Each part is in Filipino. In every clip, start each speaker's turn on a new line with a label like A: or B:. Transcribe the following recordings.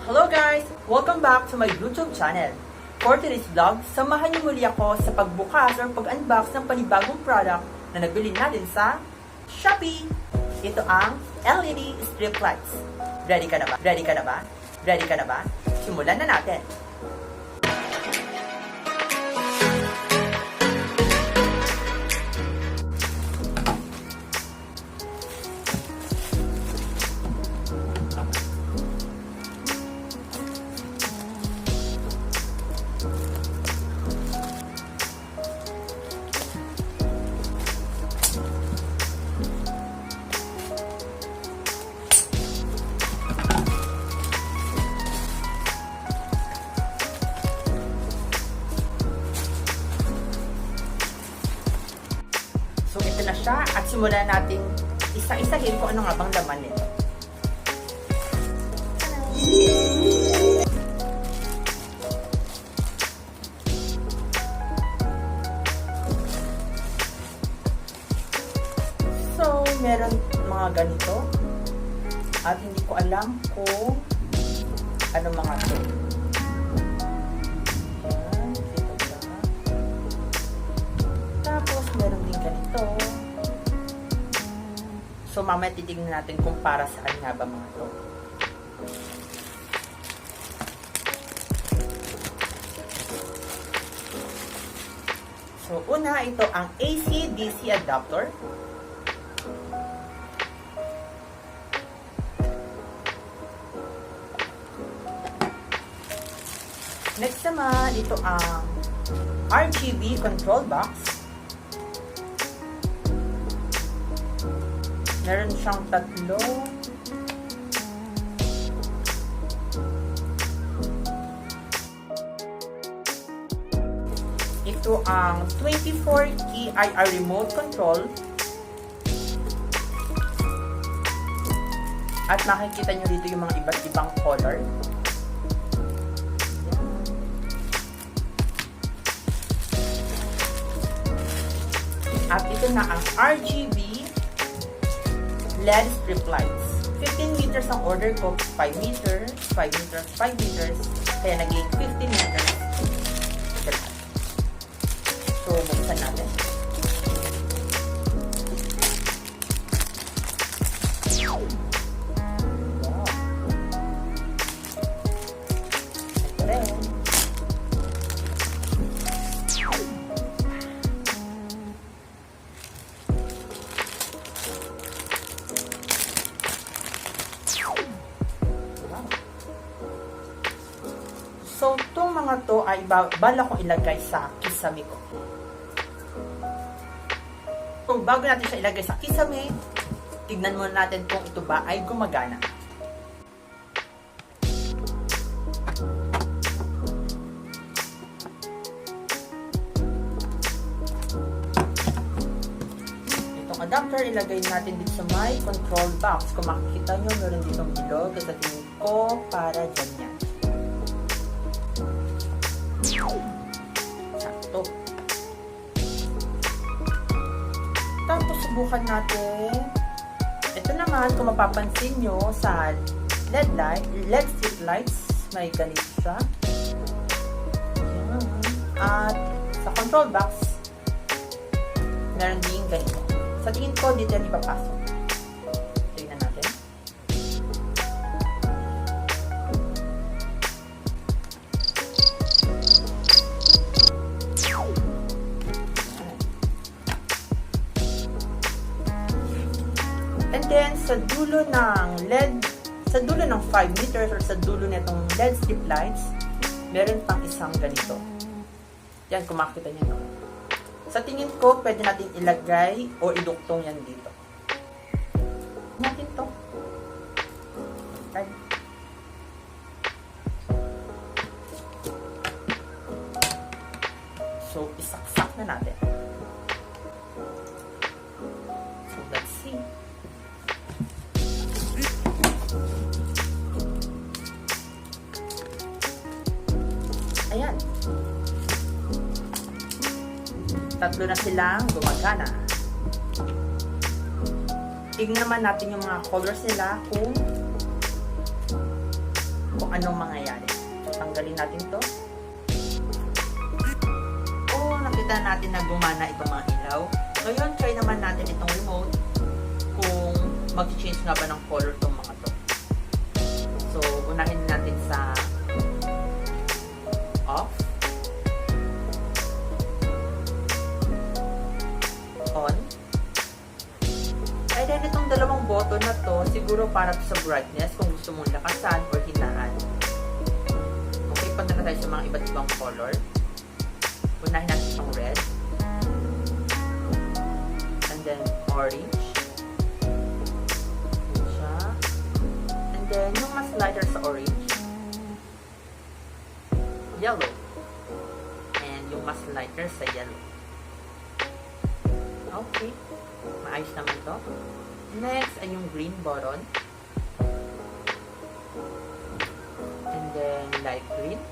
A: Hello guys! Welcome back to my YouTube channel. For today's vlog, samahan niyo muli ako sa pagbukas or pag-unbox ng panibagong product na nabili natin sa Shopee. Ito ang LED strip lights. Ready ka na ba? Ready ka na ba? Ready ka na ba? Simulan na natin! So, ito na siya at simulan natin isa-isahin kung ano nga bang laman nito. So, meron mga ganito at hindi ko alam kung ano mga ito. Meron din ganito. So, mamaya titignan natin kung para saan nga ba mga to. So, una, ito ang AC-DC adapter. Next naman, ito ang RGB control box. Meron siyang tatlo. Ito ang 24-key IR remote control. At makikita nyo dito yung mga iba't ibang color. At ito na ang RGB LED strip lights. 15 meters ang order ko, 5 meters, 5 meters, 5 meters, kaya naging 15 meters. So, buksan natin. Wow. Ito rin. So, itong mga to ay bala kong ilagay sa kisame ko. Kung bago natin siya ilagay sa kisame, tignan muna natin kung ito ba ay gumagana. Itong adapter, ilagay natin dito sa my control box. Kung makikita nyo, meron ditong bilog. Sa tingin ko, para dyan yan. Sakto. Tapos subukan natin. Ito naman, kung mapapansin nyo sa LED strip lights, may ganito siya. At sa control box, meron din ganito. Sa tingin ko, dito yan ipapasok. Tingnan natin. And then, sa dulo ng LED, sa dulo ng 5 meters or sa dulo nitong LED strip lights, meron pang isang ganito. Yan, kung makikita nyo. Sa tingin ko, pwede natin ilagay o iduktong yan dito. Natin to. Okay. So, isaksak na natin. So, let's see. Ayan. Tatlo na silang gumagana. Tingnan naman natin yung mga colors nila kung kung anong mangyayari. So, tanggalin natin to. Nakita natin na gumana itong mga ilaw. Ngayon, try naman natin itong remote kung mag-change nga ba ng color itong mga to. So, unahin natin sa off, on, and then itong dalawang button na to, siguro para sa brightness kung gusto mong lakasan or hinaan. Okay, punta na tayo sa mga iba't ibang color. Unahin natin itong red, and then orange, siya, and then yung mas lighter sa orange, yellow, and yung mas lighter sa yellow. Okay, maayos naman to. Next ay yung green button, and then light green,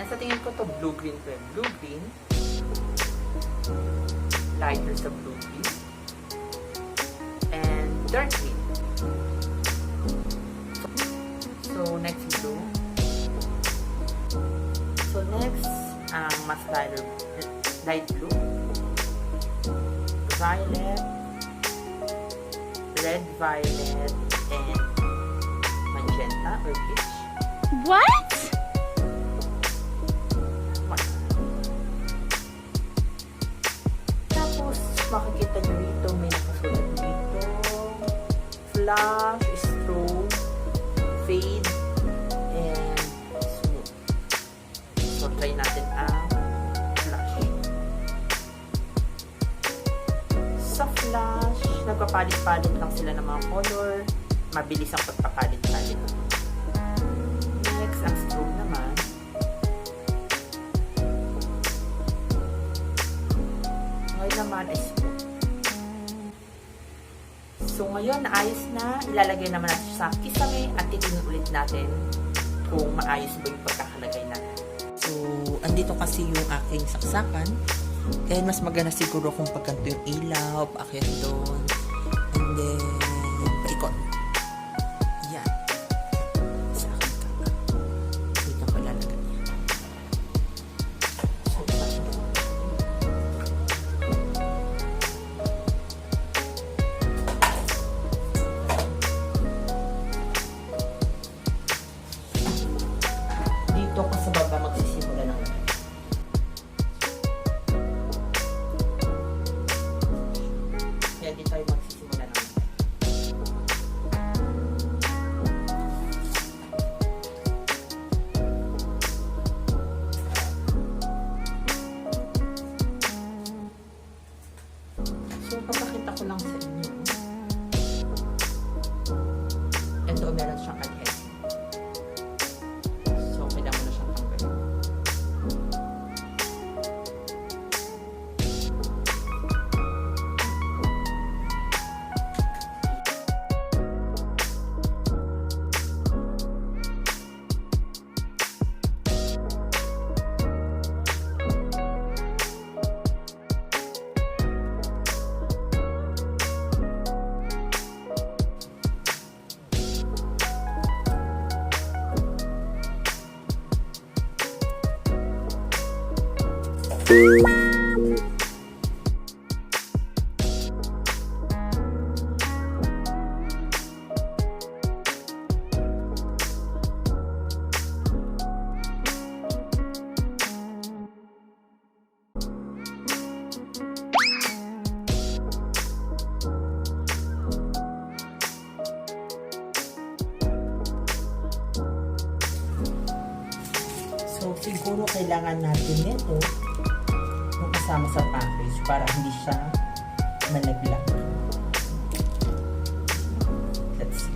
A: sa tingin ko to blue-green to. Blue-green, lighter sa blue-green, and dark green. So, next blue. So, next, mas light blue, violet, red violet, and magenta or peach.
B: What?
A: Makikita nyo rito, may nakasulat dito. Flash, strobe, fade, and smooth. So, try natin ang flash. Sa flash, nagpapalit-palit lang sila ng mga color. Mabilis ang pagpapalit-palit. Next, ang strobe naman. Ngayon naman ay smooth. So, ngayon, naayos na. Ilalagay naman natin sa kisame at titingin ulit natin kung maayos ba yung pagkakalagay natin. So, andito kasi yung aking saksakan. Kaya mas maganda siguro kung pagkanto yung ilaw, paakyat doon. And then, paikot. Yan. Sa aking kama. Dito ko ilalagay. Dito ko sa baba magsisimula ng kaya dito tayo magsisimula ng so papakita ko lang sa inyo ito meron siyang adhesive. So, siguro kailangan natin nito kung kasama sa package para hindi siya malaglag. Let's see.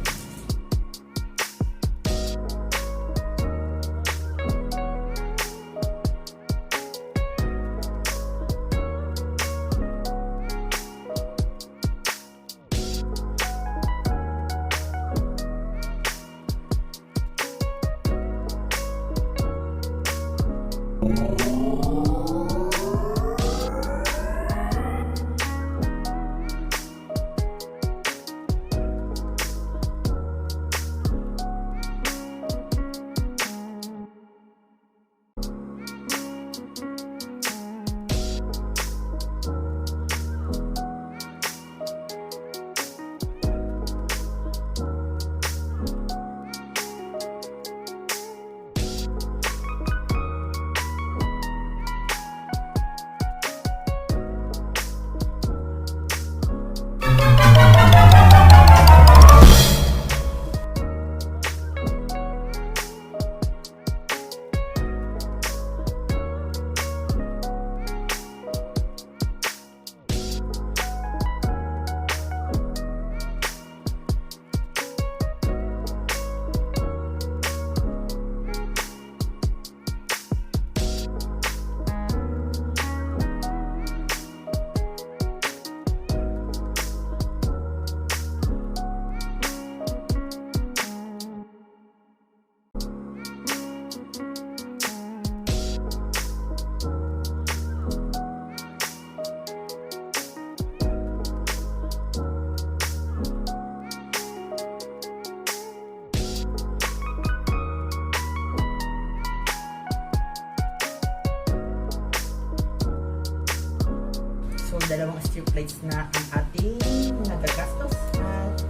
A: 2 strip lights na ang ating nagagastos at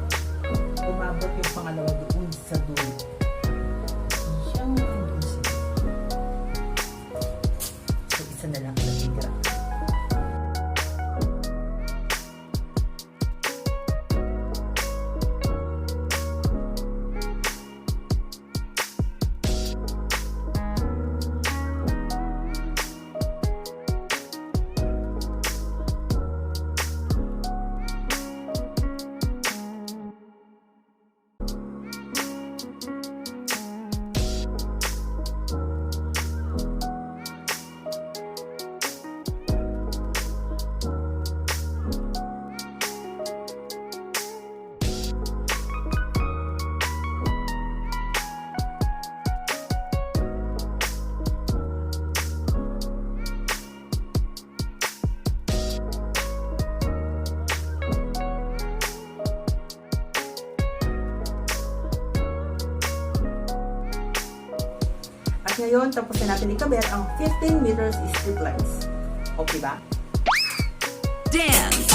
A: umabot yung pangalawa doon sa dulo. Yan, doon sa dulo. So, isa na lang sa titira. Ngayon, tapos na natin ikabit ang 15 meters strip lights. Okay ba?
B: Dance!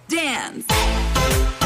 B: Dance!